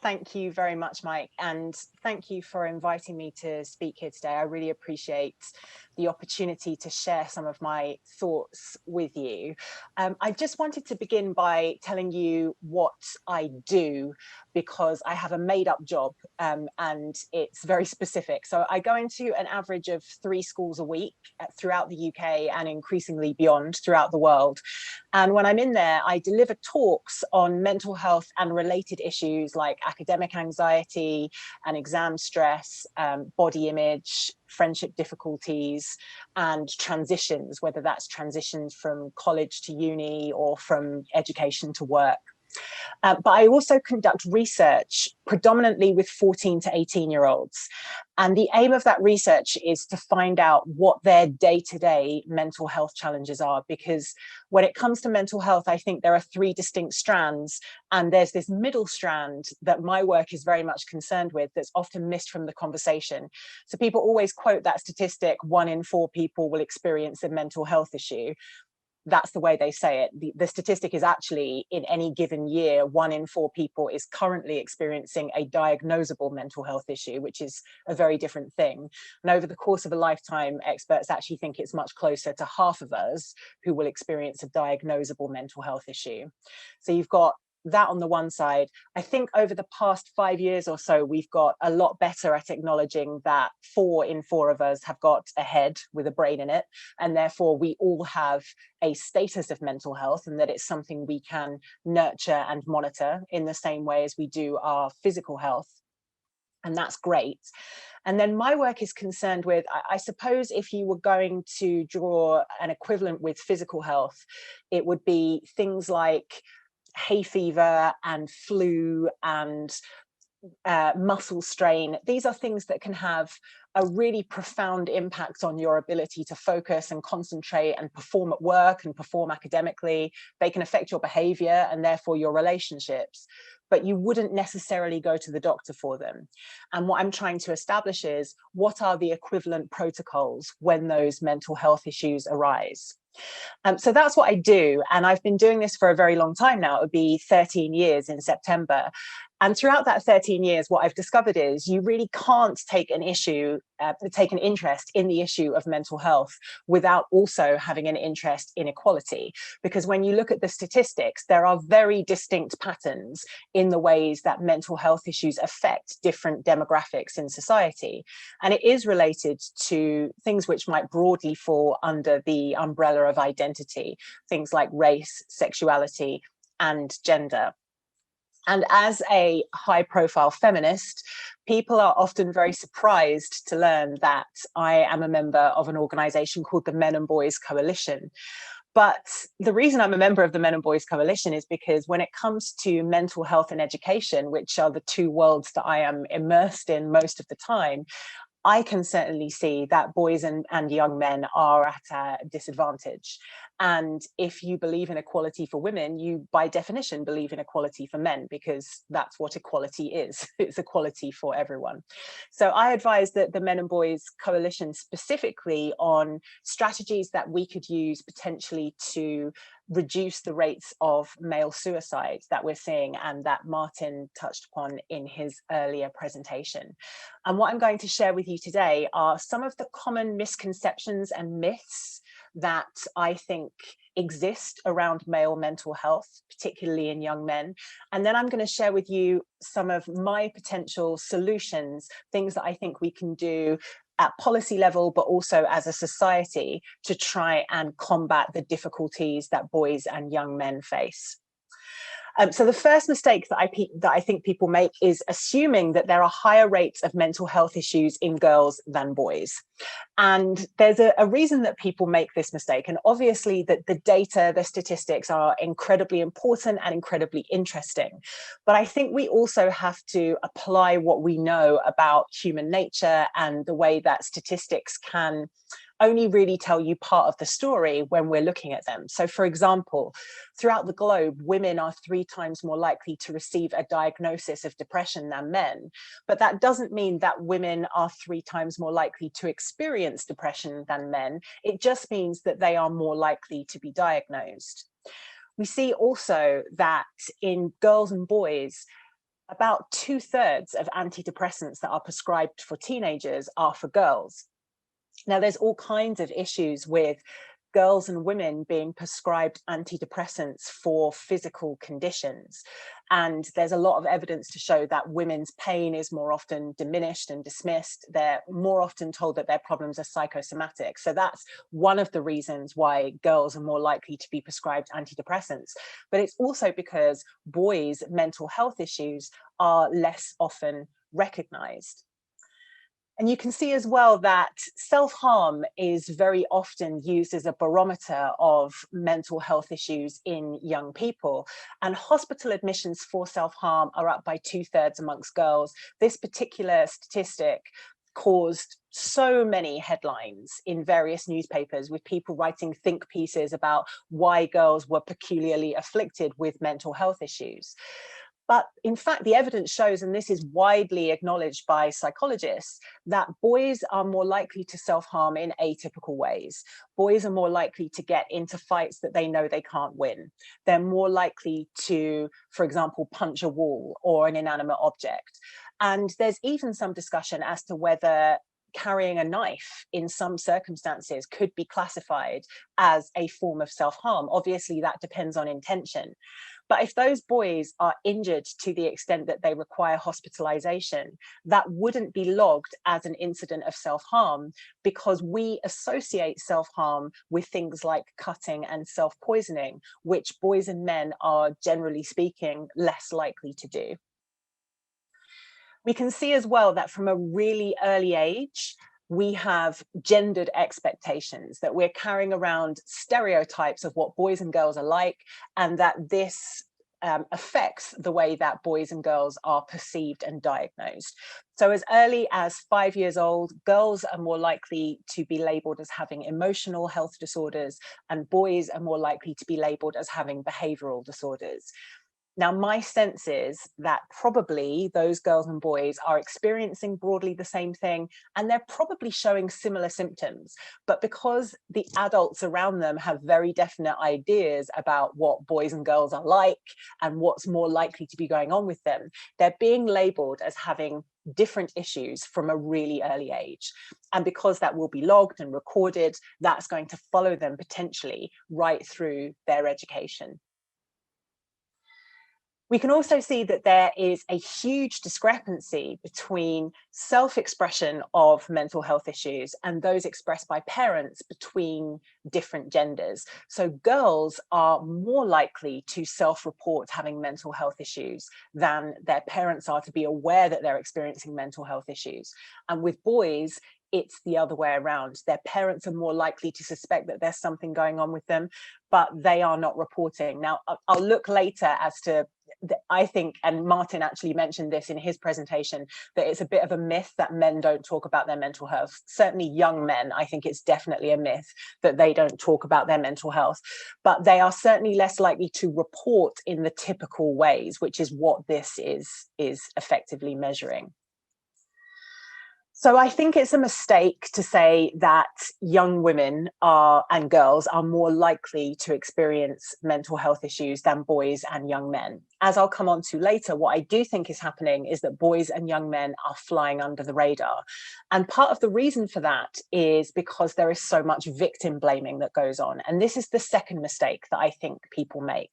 Thank you very much, Mike, and thank you for inviting me to speak here today. I really appreciate the opportunity to share some of my thoughts with you. I just wanted to begin by telling you what I do, because I have a made-up job and it's very specific. So I go into an average of 3 schools a week throughout the UK and increasingly beyond throughout the world. And when I'm in there, I deliver talks on mental health and related issues like academic anxiety and exam stress, body image, friendship difficulties, and transitions, whether that's transitions from college to uni or from education to work. But I also conduct research predominantly with 14 to 18-year-olds. And the aim of that research is to find out what their day-to-day mental health challenges are. Because when it comes to mental health, I think there are 3 distinct strands. And there's this middle strand that my work is very much concerned with that's often missed from the conversation. So people always quote that statistic, 1 in 4 people will experience a mental health issue. That's the way they say it. The statistic is actually, in any given year, 1 in 4 people is currently experiencing a diagnosable mental health issue, which is a very different thing. And over the course of a lifetime, experts actually think it's much closer to half of us who will experience a diagnosable mental health issue. So you've got that on the one side. I think over the past 5 years or so, we've got a lot better at acknowledging that 4 in 4 of us have got a head with a brain in it, and therefore we all have a status of mental health, and that it's something we can nurture and monitor in the same way as we do our physical health. And that's great. And then my work is concerned with, I suppose, if you were going to draw an equivalent with physical health, it would be things like hay fever and flu and muscle strain. These are things that can have a really profound impact on your ability to focus and concentrate and perform at work and perform academically. They can affect your behavior and therefore your relationships, but you wouldn't necessarily go to the doctor for them. And what I'm trying to establish is, what are the equivalent protocols when those mental health issues arise? So that's what I do. And I've been doing this for a very long time now. It would be 13 years in September. And throughout that 13 years, what I've discovered is you really can't take an interest in the issue of mental health without also having an interest in equality. Because when you look at the statistics, there are very distinct patterns in the ways that mental health issues affect different demographics in society. And it is related to things which might broadly fall under the umbrella of identity, things like race, sexuality, and gender. And as a high-profile feminist, people are often very surprised to learn that I am a member of an organization called the Men&Boys Coalition. But the reason I'm a member of the Men&Boys Coalition is because when it comes to mental health and education, which are the 2 worlds that I am immersed in most of the time, I can certainly see that boys and young men are at a disadvantage. And if you believe in equality for women, you by definition believe in equality for men, because that's what equality is. It's equality for everyone. So I advise that the Men&Boys Coalition specifically on strategies that we could use potentially to reduce the rates of male suicide that we're seeing, and that Martin touched upon in his earlier presentation. And what I'm going to share with you today are some of the common misconceptions and myths that I think exist around male mental health, particularly in young men. And then I'm going to share with you some of my potential solutions, things that I think we can do at policy level, but also as a society, to try and combat the difficulties that boys and young men face. So the first mistake that I think people make is assuming that there are higher rates of mental health issues in girls than boys. And there's a reason that people make this mistake. And obviously that the data, the statistics are incredibly important and incredibly interesting. But I think we also have to apply what we know about human nature and the way that statistics can only really tell you part of the story when we're looking at them. So for example, throughout the globe, women are 3 times more likely to receive a diagnosis of depression than men. But that doesn't mean that women are 3 times more likely to experience depression than men. It just means that they are more likely to be diagnosed. We see also that in girls and boys, About 2/3 of antidepressants that are prescribed for teenagers are for girls. Now, there's all kinds of issues with girls and women being prescribed antidepressants for physical conditions. And there's a lot of evidence to show that women's pain is more often diminished and dismissed. They're more often told that their problems are psychosomatic. So that's one of the reasons why girls are more likely to be prescribed antidepressants. But it's also because boys' mental health issues are less often recognized. And you can see as well that self-harm is very often used as a barometer of mental health issues in young people. And hospital admissions for self-harm are up by 2/3 amongst girls. This particular statistic caused so many headlines in various newspapers, with people writing think pieces about why girls were peculiarly afflicted with mental health issues. But in fact, the evidence shows, and this is widely acknowledged by psychologists, that boys are more likely to self-harm in atypical ways. Boys are more likely to get into fights that they know they can't win. They're more likely to, for example, punch a wall or an inanimate object. And there's even some discussion as to whether carrying a knife in some circumstances could be classified as a form of self-harm. Obviously, that depends on intention. But if those boys are injured to the extent that they require hospitalization, that wouldn't be logged as an incident of self-harm, because we associate self-harm with things like cutting and self-poisoning, which boys and men are, generally speaking, less likely to do. We can see as well that from a really early age, we have gendered expectations, that we're carrying around stereotypes of what boys and girls are like, and that this affects the way that boys and girls are perceived and diagnosed. So as early as 5 years old, girls are more likely to be labeled as having emotional health disorders, and boys are more likely to be labeled as having behavioral disorders. Now, my sense is that probably those girls and boys are experiencing broadly the same thing, and they're probably showing similar symptoms. But because the adults around them have very definite ideas about what boys and girls are like and what's more likely to be going on with them, they're being labeled as having different issues from a really early age. And because that will be logged and recorded, that's going to follow them potentially right through their education. We can also see that there is a huge discrepancy between self-expression of mental health issues and those expressed by parents between different genders. So girls are more likely to self-report having mental health issues than their parents are to be aware that they're experiencing mental health issues. And with boys, it's the other way around. Their parents are more likely to suspect that there's something going on with them, but they are not reporting. Now, I'll look later as to, I think, and Martin actually mentioned this in his presentation, that it's a bit of a myth that men don't talk about their mental health. Certainly young men, I think it's definitely a myth that they don't talk about their mental health, but they are certainly less likely to report in the typical ways, which is what this is effectively measuring. So I think it's a mistake to say that young women and girls are more likely to experience mental health issues than boys and young men. As I'll come on to later, what I do think is happening is that boys and young men are flying under the radar. And part of the reason for that is because there is so much victim blaming that goes on. And this is the second mistake that I think people make.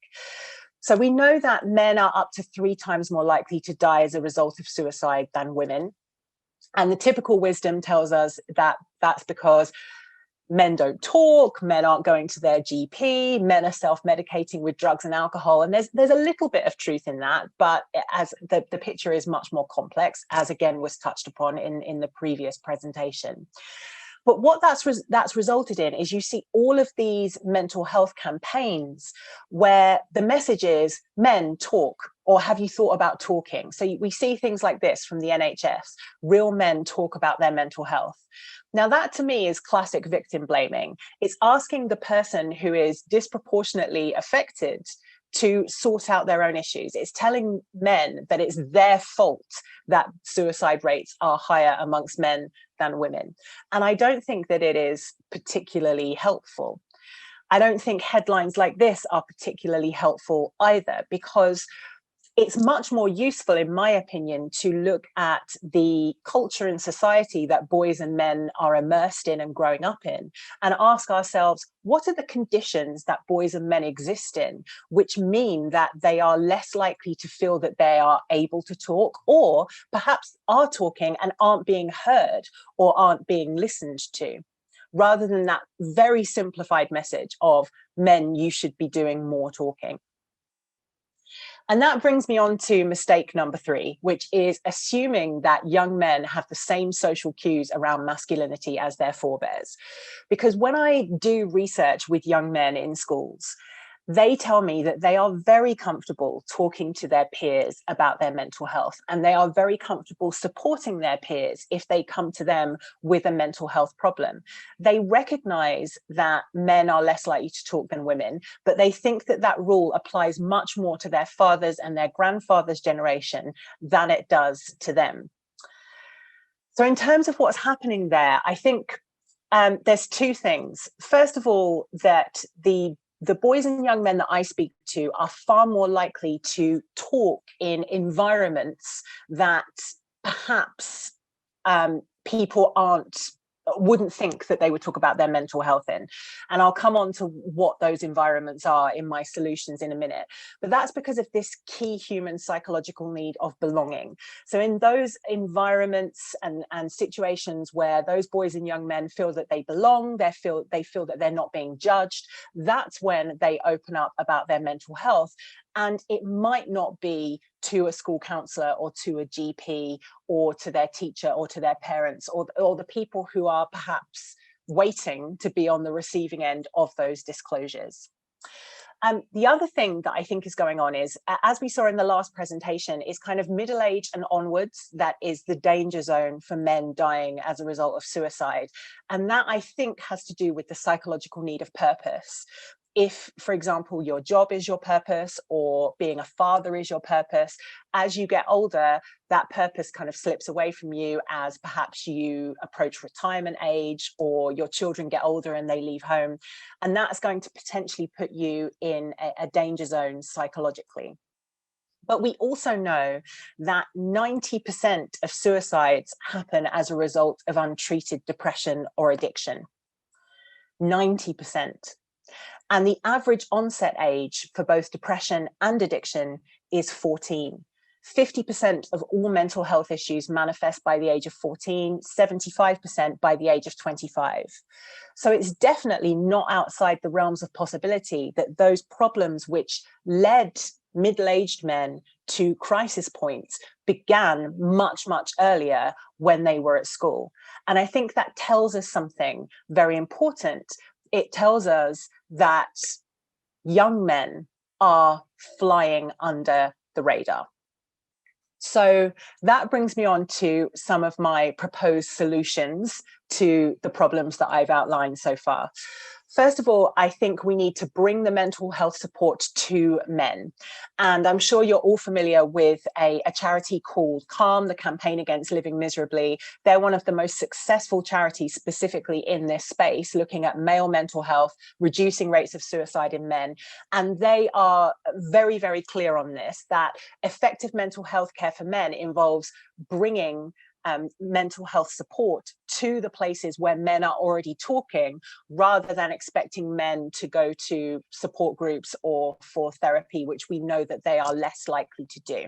So we know that men are up to 3 times more likely to die as a result of suicide than women. And the typical wisdom tells us that that's because men don't talk, men aren't going to their GP, men are self-medicating with drugs and alcohol. And there's a little bit of truth in that, but as the picture is much more complex, as again was touched upon in the previous presentation. But what that's resulted in is you see all of these mental health campaigns where the message is men talk, or have you thought about talking? So we see things like this from the NHS, real men talk about their mental health. Now that to me is classic victim blaming. It's asking the person who is disproportionately affected to sort out their own issues. It's telling men that it's their fault that suicide rates are higher amongst men than women. And I don't think that it is particularly helpful. I don't think headlines like this are particularly helpful either, because it's much more useful, in my opinion, to look at the culture and society that boys and men are immersed in and growing up in, and ask ourselves, what are the conditions that boys and men exist in, which mean that they are less likely to feel that they are able to talk, or perhaps are talking and aren't being heard or aren't being listened to, rather than that very simplified message of men, you should be doing more talking. And that brings me on to mistake number 3, which is assuming that young men have the same social cues around masculinity as their forebears. Because when I do research with young men in schools, they tell me that they are very comfortable talking to their peers about their mental health, and they are very comfortable supporting their peers if they come to them with a mental health problem. They recognize that men are less likely to talk than women, but they think that that rule applies much more to their fathers and their grandfathers' generation than it does to them. So in terms of what's happening there, I think there's 2 things. First of all, that the boys and young men that I speak to are far more likely to talk in environments that perhaps people wouldn't think that they would talk about their mental health in. And I'll come on to what those environments are in my solutions in a minute. But that's because of this key human psychological need of belonging. So in those environments and situations where those boys and young men feel that they belong, they feel that they're not being judged, that's when they open up about their mental health. And it might not be to a school counsellor or to a GP or to their teacher or to their parents or the people who are perhaps waiting to be on the receiving end of those disclosures. The other thing that I think is going on is, as we saw in the last presentation, is kind of middle age and onwards that is the danger zone for men dying as a result of suicide. And that, I think, has to do with the psychological need of purpose. If, for example, your job is your purpose or being a father is your purpose, as you get older, that purpose kind of slips away from you as perhaps you approach retirement age or your children get older and they leave home. And that's going to potentially put you in a danger zone psychologically. But we also know that 90% of suicides happen as a result of untreated depression or addiction. 90%. And the average onset age for both depression and addiction is 14. 50% of all mental health issues manifest by the age of 14, 75% by the age of 25. So it's definitely not outside the realms of possibility that those problems which led middle-aged men to crisis points began much, much earlier when they were at school. And I think that tells us something very important. It tells us that young men are flying under the radar. So that brings me on to some of my proposed solutions to the problems that I've outlined so far. First of all, I think we need to bring the mental health support to men. And I'm sure you're all familiar with a charity called CALM, the Campaign Against Living Miserably. They're one of the most successful charities specifically in this space, looking at male mental health, reducing rates of suicide in men. And they are very, very clear on this, that effective mental health care for men involves bringing mental health support to the places where men are already talking, rather than expecting men to go to support groups or for therapy, which we know that they are less likely to do.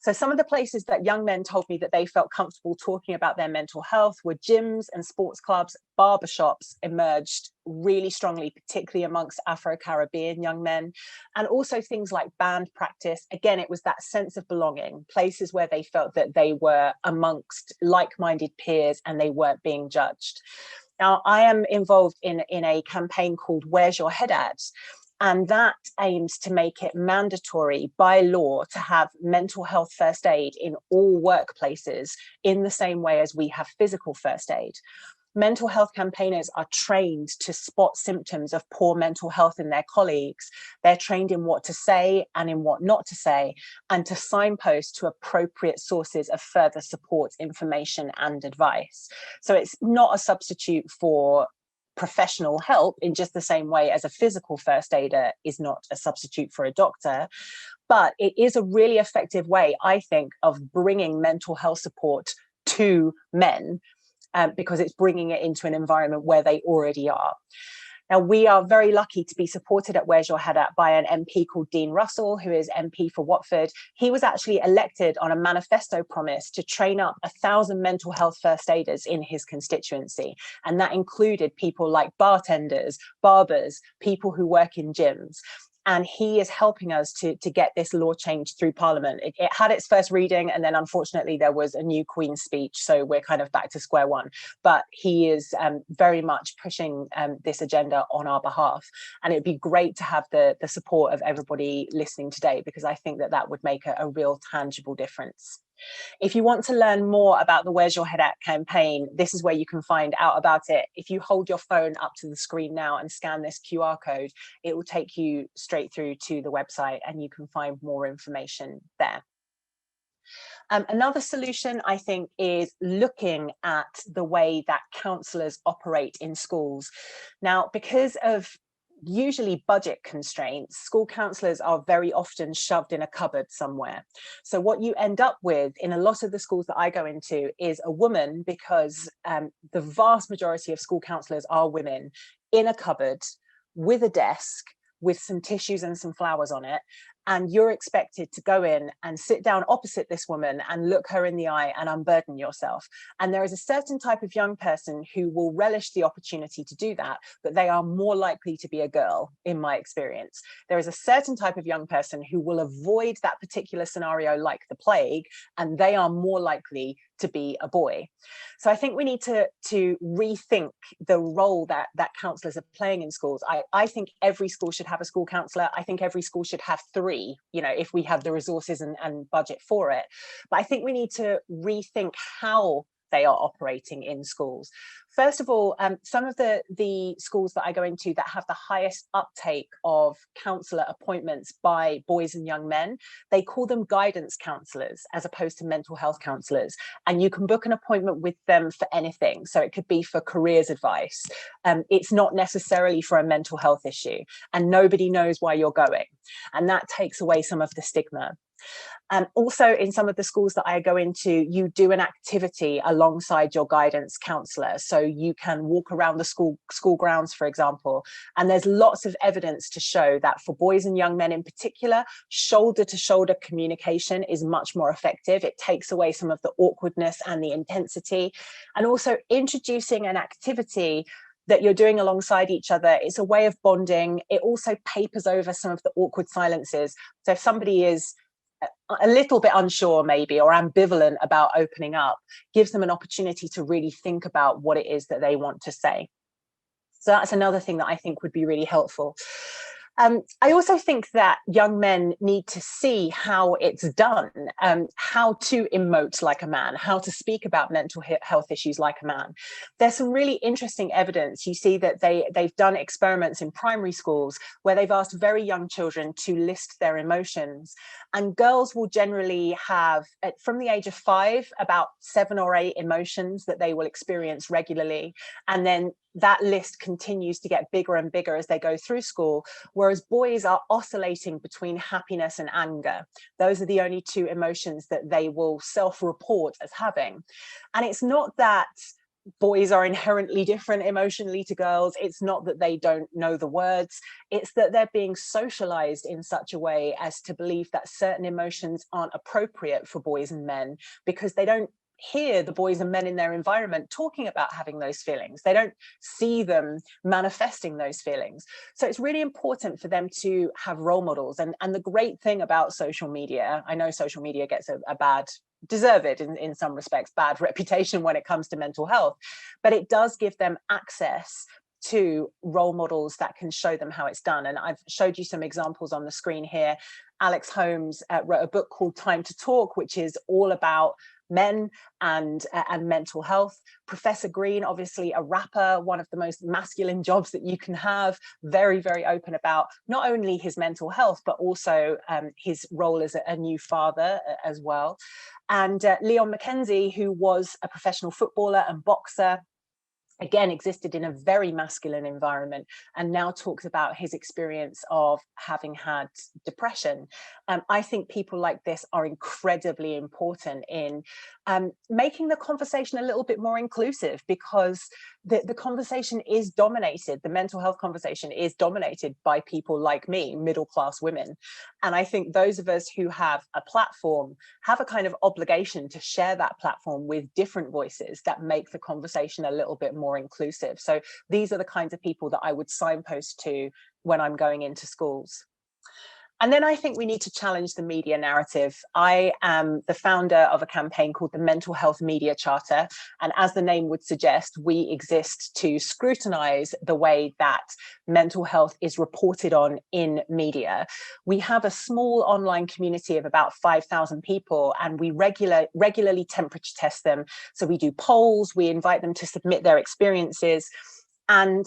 So some of the places that young men told me that they felt comfortable talking about their mental health were gyms and sports clubs. Barbershops emerged really strongly, particularly amongst Afro-Caribbean young men, and also things like band practice. Again, it was that sense of belonging, places where they felt that they were amongst like-minded peers and they weren't being judged. Now, I am involved in a campaign called Where's Your Head At? And that aims to make it mandatory by law to have mental health first aid in all workplaces in the same way as we have physical first aid. Mental health campaigners are trained to spot symptoms of poor mental health in their colleagues. They're trained in what to say and in what not to say, and to signpost to appropriate sources of further support, information, and advice. So it's not a substitute for professional help in just the same way as a physical first aider is not a substitute for a doctor. but it is a really effective way, I think, of bringing mental health support to men, because it's bringing it into an environment where they already are. Now, we are very lucky to be supported at Where's Your Head At by an MP called Dean Russell, who is MP for Watford. He was actually elected on a manifesto promise to train up 1,000 mental health first aiders in his constituency. And that included people like bartenders, barbers, people who work in gyms. And he is helping us to get this law changed through Parliament. It had its first reading, and then unfortunately there was a new Queen's speech, so we're kind of back to square one. But he is very much pushing this agenda on our behalf. And it'd be great to have the support of everybody listening today, because I think that that would make a real tangible difference. If you want to learn more about the Where's Your Head At campaign, this is where you can find out about it. If you hold your phone up to the screen now and scan this QR code, it will take you straight through to the website and you can find more information there. Another solution, I think, is looking at the way that counsellors operate in schools. Now, because of usually budget constraints, school counsellors are very often shoved in a cupboard somewhere. So what you end up with in a lot of the schools that I go into is a woman, because the vast majority of school counsellors are women, in a cupboard with a desk with some tissues and some flowers on it. And you're expected to go in and sit down opposite this woman and look her in the eye and unburden yourself. And there is a certain type of young person who will relish the opportunity to do that, but they are more likely to be a girl, in my experience. There is a certain type of young person who will avoid that particular scenario like the plague, and they are more likely to be a boy. So I think we need to rethink the role that counsellors are playing in schools. I think every school should have a school counsellor. I think every school should have 3, if we have the resources and budget for it. But I think we need to rethink how they are operating in schools. First of all, some of the schools that I go into that have the highest uptake of counsellor appointments by boys and young men, they call them guidance counsellors as opposed to mental health counsellors. And you can book an appointment with them for anything. So it could be for careers advice. It's not necessarily for a mental health issue, and nobody knows why you're going. And that takes away some of the stigma. Also, in some of the schools that I go into, you do an activity alongside your guidance counsellor. So you can walk around the school grounds, for example, and there's lots of evidence to show that for boys and young men in particular, shoulder-to-shoulder communication is much more effective. It takes away some of the awkwardness and the intensity. And also introducing an activity that you're doing alongside each other, it's a way of bonding. It also papers over some of the awkward silences. So if somebody is a little bit unsure maybe, or ambivalent about opening up, gives them an opportunity to really think about what it is that they want to say. So that's another thing that I think would be really helpful. I also think that young men need to see how it's done, how to emote like a man, how to speak about mental health issues like a man. There's some really interesting evidence. You see that they've done experiments in primary schools where they've asked very young children to list their emotions. And girls will generally have, from the age of 5, about 7 or 8 emotions that they will experience regularly. And then that list continues to get bigger and bigger as they go through school, whereas boys are oscillating between happiness and anger. Those are the only 2 emotions that they will self-report as having. And it's not that boys are inherently different emotionally to girls. It's not that they don't know the words. It's that they're being socialized in such a way as to believe that certain emotions aren't appropriate for boys and men, because they don't hear the boys and men in their environment talking about having those feelings. They don't see them manifesting those feelings. So it's really important for them to have role models. And the great thing about social media, I know social media gets a bad, deserved in some respects, bad reputation when it comes to mental health, but it does give them access to role models that can show them how it's done. And I've showed you some examples on the screen here. Alex Holmes wrote a book called Time to Talk, which is all about men and mental health. Professor Green, obviously a rapper, one of the most masculine jobs that you can have, very, very open about not only his mental health, but also his role as a new father as well. And Leon Mackenzie, who was a professional footballer and boxer, again, existed in a very masculine environment, and now talks about his experience of having had depression. I think people like this are incredibly important in making the conversation a little bit more inclusive, because the conversation is dominated, the mental health conversation is dominated by people like me, middle class women. And I think those of us who have a platform have a kind of obligation to share that platform with different voices that make the conversation a little bit more inclusive. So these are the kinds of people that I would signpost to when I'm going into schools. And then I think we need to challenge the media narrative. I am the founder of a campaign called the Mental Health Media Charter. And as the name would suggest, we exist to scrutinize the way that mental health is reported on in media. We have a small online community of about 5,000 people, and we regularly temperature test them. So we do polls, we invite them to submit their experiences, and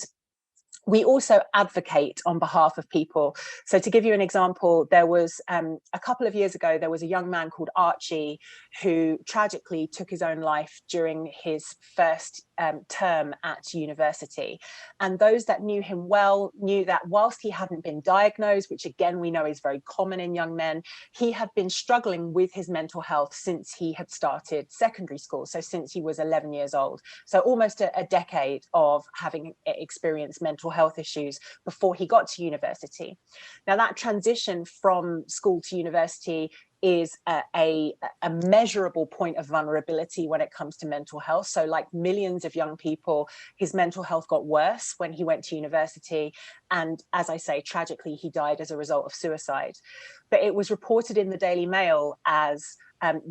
we also advocate on behalf of people. So to give you an example, there was a couple of years ago, there was a young man called Archie who tragically took his own life during his first term at university. And those that knew him well knew that whilst he hadn't been diagnosed, which again we know is very common in young men, he had been struggling with his mental health since he had started secondary school, so since he was 11 years old. So almost a decade of having experienced mental health issues before he got to university. Now that transition from school to university is a measurable point of vulnerability when it comes to mental health. So like millions of young people, his mental health got worse when he went to university. And as I say, tragically, he died as a result of suicide. But it was reported in the Daily Mail as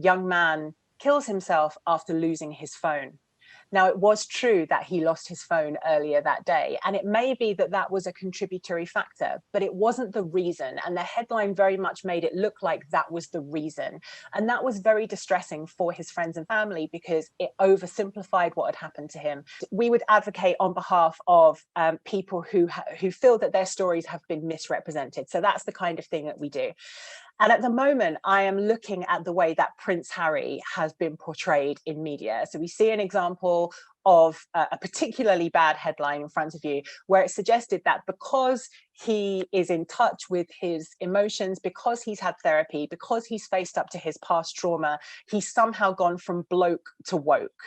young man kills himself after losing his phone. Now, it was true that he lost his phone earlier that day, and it may be that that was a contributory factor, but it wasn't the reason. And the headline very much made it look like that was the reason. And that was very distressing for his friends and family because it oversimplified what had happened to him. We would advocate on behalf of people who feel that their stories have been misrepresented. So that's the kind of thing that we do. And at the moment, I am looking at the way that Prince Harry has been portrayed in media. So we see an example of a particularly bad headline in front of you, where it suggested that because he is in touch with his emotions, because he's had therapy, because he's faced up to his past trauma, he's somehow gone from bloke to woke.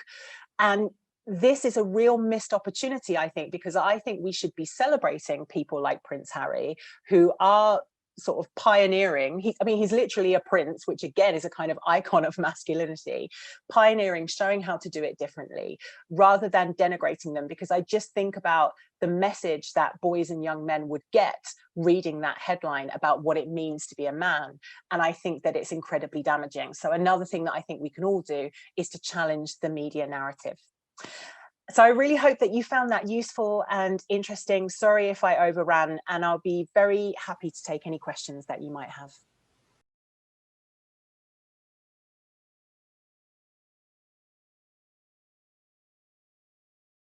And this is a real missed opportunity, I think, because I think we should be celebrating people like Prince Harry who are sort of pioneering. He's literally a prince, which again is a kind of icon of masculinity, pioneering, showing how to do it differently rather than denigrating them, because I just think about the message that boys and young men would get reading that headline about what it means to be a man. And I think that it's incredibly damaging. So another thing that I think we can all do is to challenge the media narrative. So I really hope that you found that useful and interesting. Sorry if I overran, and I'll be very happy to take any questions that you might have.